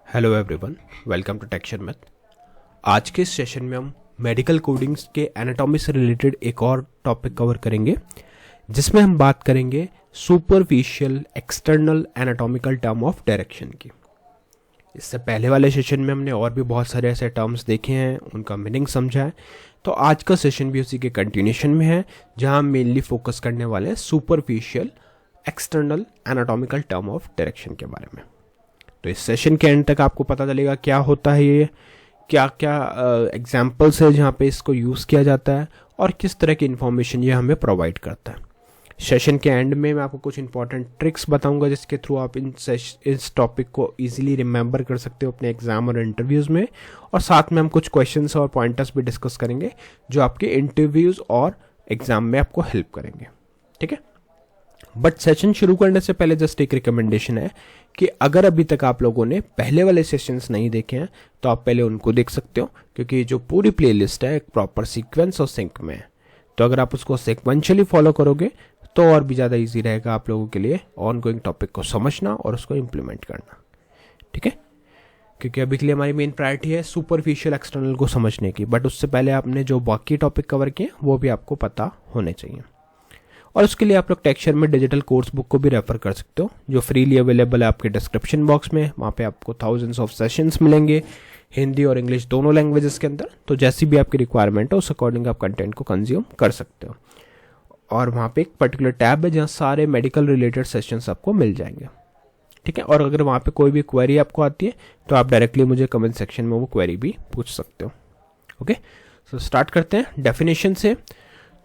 Hello everyone, welcome to Techshan math. आज के इस सेशन में हम मेडिकल कोडिंग्स के एनाटॉमी से रिलेटेड एक और टॉपिक कवर करेंगे, जिसमें हम बात करेंगे superficial external anatomical term of direction की। इससे पहले वाले सेशन में हमने और भी बहुत सारे ऐसे टर्म्स देखे हैं, उनका मीनिंग समझा है। तो आज का सेशन भी उसी के कंटिन्यूशन में है, जहां हम मेनली फोकस करने वाले हैं superficial external anatomical term of direction के बारे में। तो इस सेशन के एंड तक आपको पता चलेगा क्या होता है ये, क्या क्या एग्जाम्पल्स है जहाँ पे इसको यूज़ किया जाता है और किस तरह की इन्फॉर्मेशन ये हमें प्रोवाइड करता है। सेशन के एंड में मैं आपको कुछ इंपॉर्टेंट ट्रिक्स बताऊंगा, जिसके थ्रू आप इस टॉपिक को इजीली रिमेंबर कर सकते हो अपने एग्जाम और इंटरव्यूज़ में। और साथ में हम कुछ क्वेश्चंस और पॉइंटर्स भी डिस्कस करेंगे जो आपके इंटरव्यूज़ और एग्जाम में आपको हेल्प करेंगे। ठीक है, बट सेशन शुरू करने से पहले जस्ट एक रिकमेंडेशन है कि अगर अभी तक आप लोगों ने पहले वाले सेशंस नहीं देखे हैं तो आप पहले उनको देख सकते हो, क्योंकि जो पूरी प्लेलिस्ट है एक प्रॉपर सीक्वेंस और सिंक में है। तो अगर आप उसको सिक्वेंशियली फॉलो करोगे तो और भी ज़्यादा इजी रहेगा आप लोगों के लिए ऑन गोइंग टॉपिक को समझना और उसको इम्प्लीमेंट करना। ठीक है, क्योंकि अभी के लिए हमारी मेन प्रायोरिटी है सुपरफिशियल एक्सटर्नल को समझने की, बट उससे पहले आपने जो बाकी टॉपिक कवर किए वो भी आपको पता होने चाहिए। और उसके लिए आप लोग टेक्सचर में डिजिटल कोर्स बुक को भी रेफर कर सकते हो, जो फ्रीली अवेलेबल है आपके डिस्क्रिप्शन बॉक्स में। वहाँ पे आपको थाउजेंड्स ऑफ सेशंस मिलेंगे, हिंदी और इंग्लिश दोनों लैंग्वेजेस के अंदर। तो जैसी भी आपकी रिक्वायरमेंट है उस अकॉर्डिंग आप कंटेंट को कंज्यूम कर सकते हो। और वहाँ पे एक पर्टिकुलर टैब है जहाँ सारे मेडिकल रिलेटेड सेशंस आपको मिल जाएंगे। ठीक है, और अगर वहाँ पे कोई भी क्वेरी आपको आती है तो आप डायरेक्टली मुझे कमेंट सेक्शन में वो क्वेरी भी पूछ सकते हो। ओके, सो स्टार्ट करते हैं डेफिनेशन से।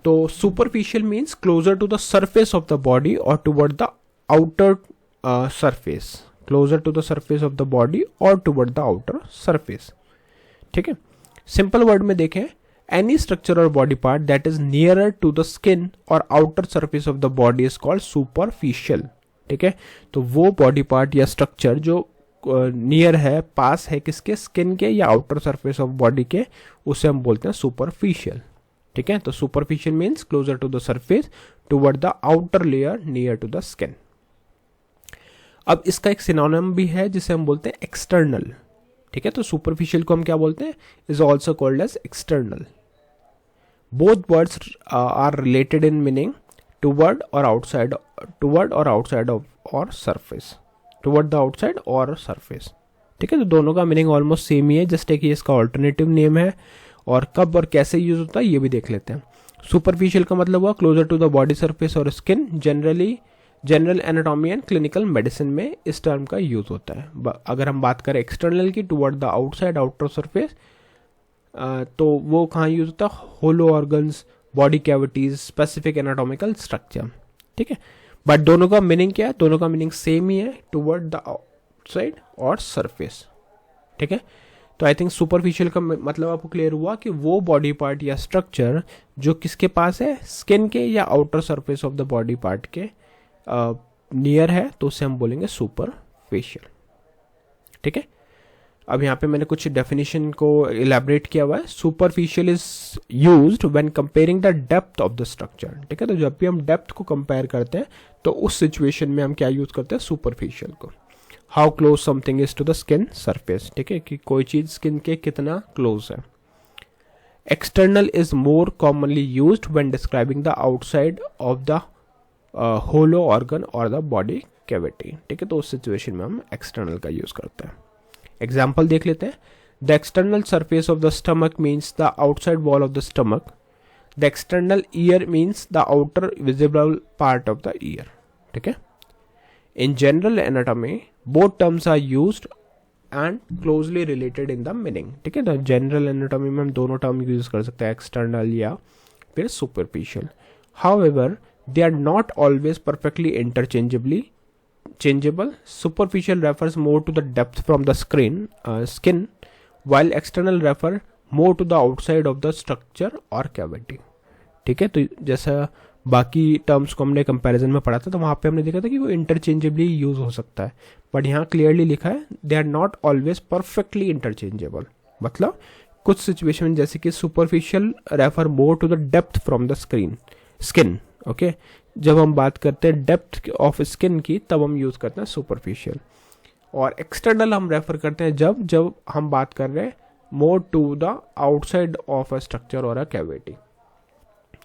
तो superficial means closer to the surface of the body और toward the outer surface, closer to the surface of the body और टुवर्ड द आउटर सरफेस। ठीक है, सिंपल वर्ड में देखें, एनी स्ट्रक्चर और body part that is nearer to the skin और outer surface of the body is called superficial. ठीक है, तो वो बॉडी पार्ट या स्ट्रक्चर जो नियर है, पास है किसके, स्किन के या आउटर सरफेस ऑफ बॉडी के, उसे हम बोलते हैं सुपरफिशियल। ठीक है, तो superficial means closer to the surface toward the outer layer near to the skin. अब इसका एक सिनोनिम भी है जिसे हम बोलते हैं एक्सटर्नल। ठीक है, तो सुपरफिशियल को हम क्या बोलते हैं, is also called as external. Both words are related in meaning toward or outside, toward or outside of or surface, toward the outside or surface. ठीक है, तो दोनों का मीनिंग ऑलमोस्ट सेम ही है, जस्ट एक इसका ऑल्टरनेटिव नेम है। और कब और कैसे यूज होता है ये भी देख लेते हैं। सुपरफिशियल का मतलब हुआ closer to the body surface और skin. General anatomy and clinical medicine में इस टर्म का यूज होता है। अगर हम बात करें एक्सटर्नल की, toward the outside outer surface, तो वो कहाँ यूज होता है, hollow organs, body cavities, specific anatomical structure. ठीक है, बट दोनों का मीनिंग क्या है, दोनों का मीनिंग सेम ही है, toward the outside or surface. ठीक है, तो आई थिंक सुपरफिशियल का मतलब आपको क्लियर हुआ कि वो बॉडी पार्ट या स्ट्रक्चर जो किसके पास है, स्किन के या outer surface of the body part के नियर है, तो उसे हम बोलेंगे सुपरफिशियल। ठीक है, अब यहाँ पे मैंने कुछ डेफिनेशन को इलेबरेट किया हुआ है। Superficial is used when comparing the depth of the structure. ठीक है, तो जब भी हम डेप्थ को कंपेयर करते हैं तो उस सिचुएशन में हम क्या यूज करते हैं, सुपरफिशियल को। How close something is to the skin surface. ठीक है, कि कोई चीज स्किन के कितना क्लोज है। External is more commonly used when describing the outside of the hollow organ or the body cavity. ठीक है, तो उस सिचुएशन में हम एक्सटर्नल का यूज करते हैं। एग्जाम्पल देख लेते हैं। The external surface of the stomach means the outside wall of the stomach. The external ear means the outer visible part of the year. ठीक है, in general anatomy both terms are used and closely related in the meaning। ठीक है, तो general anatomy में हम दोनों term use कर सकते हैं, एक्सटर्नल या फिर superficial. however they are not always perfectly interchangeable। superficial refers more to the depth from the skin while external refer more to the outside of the structure or cavity। ठीक है, तो जैसा बाकी टर्म्स को हमने comparison में पढ़ा था तो वहाँ पे हमने देखा था कि वो इंटरचेंजेबली यूज हो सकता है, बट यहाँ क्लियरली लिखा है they are not always perfectly interchangeable. मतलब कुछ सिचुएशन जैसे कि superficial refer more to the depth from the skin. Okay, जब हम बात करते हैं डेप्थ ऑफ स्किन की तब हम यूज करते हैं सुपरफिशियल। और एक्सटर्नल हम रेफर करते हैं जब जब हम बात कर रहे हैं more to the outside of a structure or a cavity.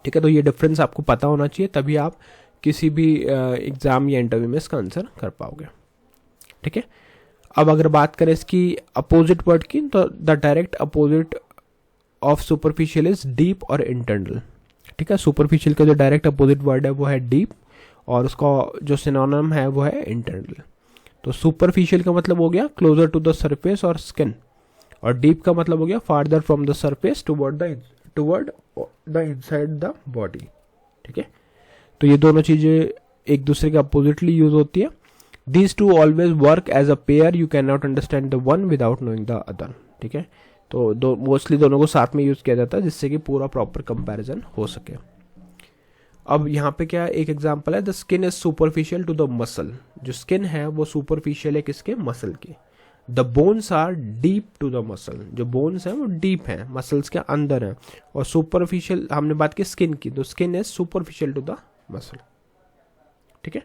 ठीक है, तो ये डिफरेंस आपको पता होना चाहिए, तभी आप किसी भी एग्जाम या इंटरव्यू में इसका आंसर कर पाओगे। ठीक है, अब अगर बात करें इसकी अपोजिट वर्ड की, तो the direct opposite of superficial is deep और इंटरनल। ठीक है, सुपरफिशियल का जो डायरेक्ट अपोजिट वर्ड है वो है डीप, और उसका जो सिनोनिम है वो है इंटरनल। तो सुपरफिशियल का मतलब हो गया क्लोजर टू द सरफेस और स्किन, और डीप का मतलब हो गया farther from the surface toward the inside the body. ठीक है, तो ये दोनों चीजें एक दूसरे के अपोजिटली यूज होती है। These two always work as a pair, you cannot understand the one without knowing the other। ठीक है, तो मोस्टली दोनों को साथ में यूज किया जाता है जिससे कि पूरा प्रॉपर कंपैरिजन हो सके। अब यहाँ पे क्या एक एग्जांपल है, the skin is superficial to the muscle. जो स्किन है वो सुपरफिशियल है किसके, मसल के। The bones are deep to the muscle. जो बोन्स है वो डीप है, मसल्स के अंदर है, और सुपरफिशियल हमने बात की स्किन की, तो skin is superficial to the muscle. ठीक है,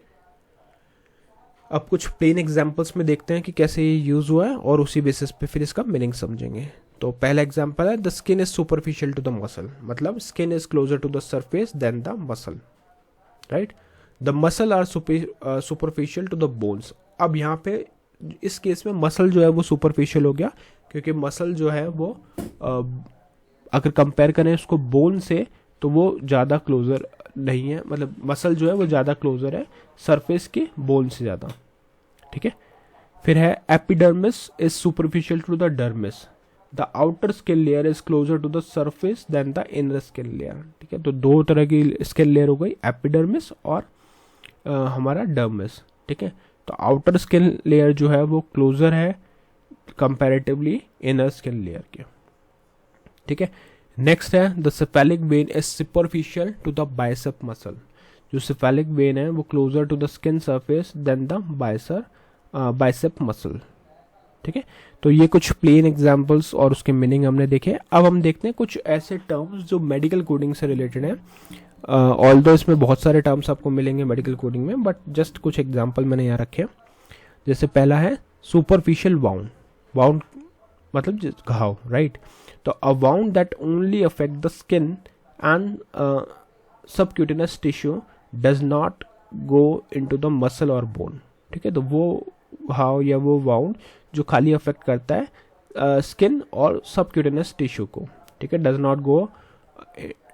अब कुछ प्लेन एग्जांपल्स में देखते हैं कि कैसे ये यूज हुआ है, और उसी बेसिस पे फिर इसका मीनिंग समझेंगे। तो पहला एग्जांपल है, the skin is superficial to the muscle, मतलब skin is closer to the surface then the muscle, right. The muscle are superficial to the bones. अब यहाँ पे इस केस में मसल जो है वो सुपरफिशियल हो गया, क्योंकि मसल जो है वो अगर कंपेयर करें उसको बोन से तो वो ज़्यादा क्लोजर नहीं है, मतलब मसल जो है वो ज़्यादा क्लोजर है सरफेस के बोन से ज़्यादा। ठीक है, फिर है epidermis is superficial to the dermis, the outer skin layer is closer to the surface then the inner skin layer. ठीक है, तो दो तरह की स्किन लेयर हो गई, एपिडर्मिस और हमारा डर्मिस। ठीक है, तो आउटर स्किन लेयर जो है वो क्लोजर है कंपैरेटिवली इनर स्किन लेयर के। ठीक है, नेक्स्ट है the cephalic vein is superficial to the bicep muscle. जो सेफेलिक वेन है वो closer to the skin surface then the bicep muscle. ठीक है, तो ये कुछ प्लेन एग्जांपल्स और उसके मीनिंग हमने देखे। अब हम देखते हैं कुछ ऐसे टर्म्स जो मेडिकल कोडिंग से रिलेटेड हैं। ऑल्दो इसमें बहुत सारे टर्म्स आपको मिलेंगे मेडिकल कोडिंग में, बट जस्ट कुछ एग्जांपल मैंने यहाँ रखे। जैसे पहला है सुपरफिशियल वाउंड। वाउंड मतलब घाव, राइट। तो a wound that only affect the skin and subcutaneous tissue does not go into the muscle और बोन। ठीक है, तो वो घाव या वो वाउंड जो खाली अफेक्ट करता है स्किन और सबक्यूटेनस टिश्यू को, ठीक है, does not go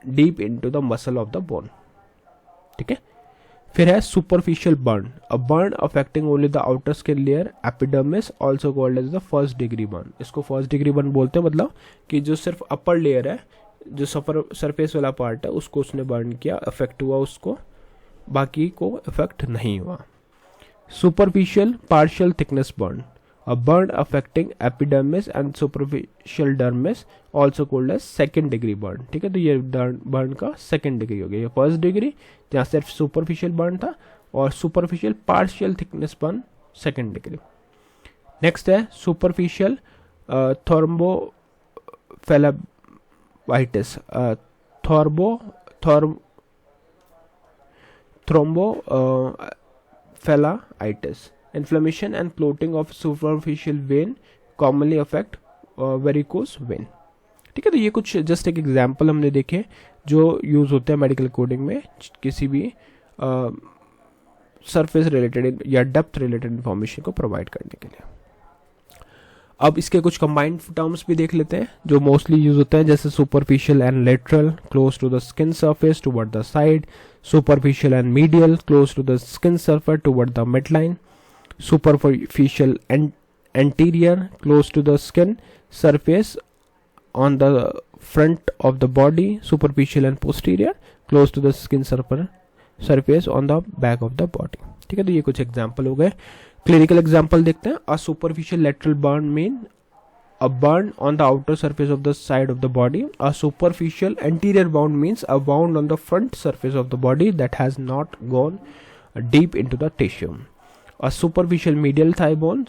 deep into the muscle of the bone. ठीक है, फिर है superficial burn, a burn affecting only the outer skin layer, epidermis also called as the first degree burn. इसको first degree burn बोलते हैं, मतलब कि जो सिर्फ अपर लेयर है, जो सरफेस वाला पार्ट है उसको उसने बर्न किया, अफेक्ट हुआ उसको, बाकी को इफेक्ट नहीं हुआ। Superficial partial thickness burn, a burn affecting epidermis and superficial dermis also called as second degree burn. ठीक है, तो ये बर्न का सेकेंड डिग्री हो गया। ये फर्स्ट डिग्री जहाँ सिर्फ सुपरफिशियल बर्न था, और superficial partial thickness burn second degree. Next है superficial थ्रोम्बोफेलाइटिस, थ्रोम्बोफेलाइटिस, inflammation and clotting of superficial vein commonly affect varicose vein। ठीक है, तो ये कुछ जस्ट एक एग्जांपल हमने देखे जो यूज होते हैं मेडिकल कोडिंग में किसी भी सरफेस रिलेटेड या डेप्थ रिलेटेड इंफॉर्मेशन को प्रोवाइड करने के लिए। अब इसके कुछ कंबाइंड टर्म्स भी देख लेते हैं जो मोस्टली यूज होते हैं, जैसे superficial and lateral, close to the skin surface toward the side, superficial and medial, close to the skin surface toward the mid line, superficial and anterior, close to the skin surface on the front of the body, superficial and posterior, close to the skin surface on the back of the body। ठीक है, तो ये कुछ example हो गए। Clinical example देखते हैं। A superficial lateral burn mean a burn on the outer surface of the side of the body. A superficial anterior wound means a wound on the front surface of the body that has not gone deep into the tissue. A superficial medial thigh bone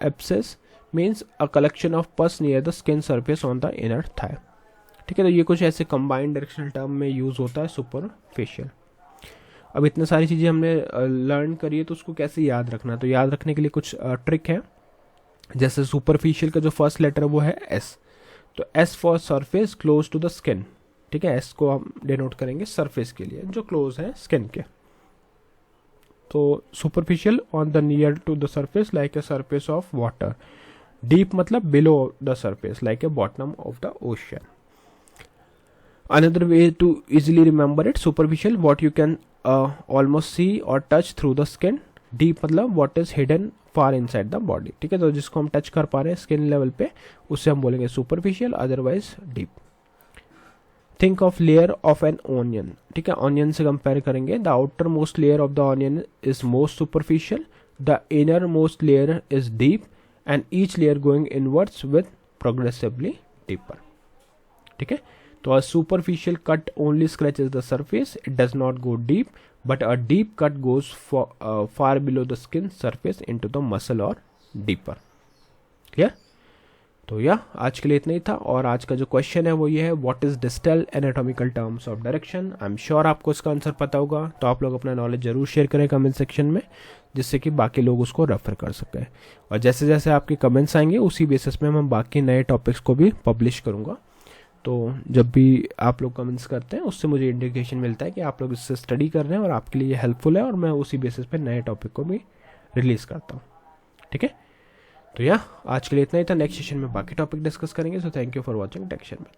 abscess means a collection of pus near the skin surface on the inner thigh। ठीक है, तो ये कुछ ऐसे combined directional term में use होता है superficial. अब इतने सारी चीज़ें हमने लर्न करी है तो उसको कैसे याद रखना, तो याद रखने के लिए कुछ ट्रिक है। जैसे सुपरफिशियल का जो फर्स्ट लेटर है वो है एस, तो S for surface close to the skin, ठीक है, एस को हम डिनोट करेंगे सरफेस के लिए जो क्लोज है स्किन के। तो superficial on the near to the surface like a surface of water, deep मतलब below the surface like a bottom of the ocean. Another way to easily remember it, superficial what you can almost see or touch through the skin, deep मतलब what is hidden far inside the body, ठीक है, तो जिसको हम touch कर पा रहे हैं स्किन लेवल पे उससे हम बोलेंगे superficial, otherwise deep. Think of layer of an onion, ठीक है, ऑनियन से कंपेयर करेंगे, the outer most layer of the onion is most superficial, the inner most layer is deep and each layer going inwards with progressively deeper, ठीक है। तो a superficial cut only scratches the surface, it does not go deep, but a deep cut goes far below the skin surface into the muscle or deeper, clear? तो या आज के लिए इतना ही था, और आज का जो क्वेश्चन है वो ये है, what is distal anatomical terms of direction. I am sure आपको इसका आंसर पता होगा, तो आप लोग अपना नॉलेज जरूर शेयर करें कमेंट सेक्शन में, जिससे कि बाकी लोग उसको रेफर कर सकें। और जैसे जैसे आपके कमेंट्स आएंगे उसी बेसिस में हम बाकी नए टॉपिक्स को भी पब्लिश करूँगा। तो जब भी आप लोग कमेंट्स करते हैं उससे मुझे इंडिकेशन मिलता है कि आप लोग इससे स्टडी कर रहे हैं और आपके लिए हेल्पफुल है, और मैं उसी बेसिस पे नए टॉपिक को भी रिलीज़ करता हूँ, ठीक है। तो या आज के लिए इतना ही था, नेक्स्ट सेशन में बाकी टॉपिक डिस्कस करेंगे। So thank you for watching Techshan में।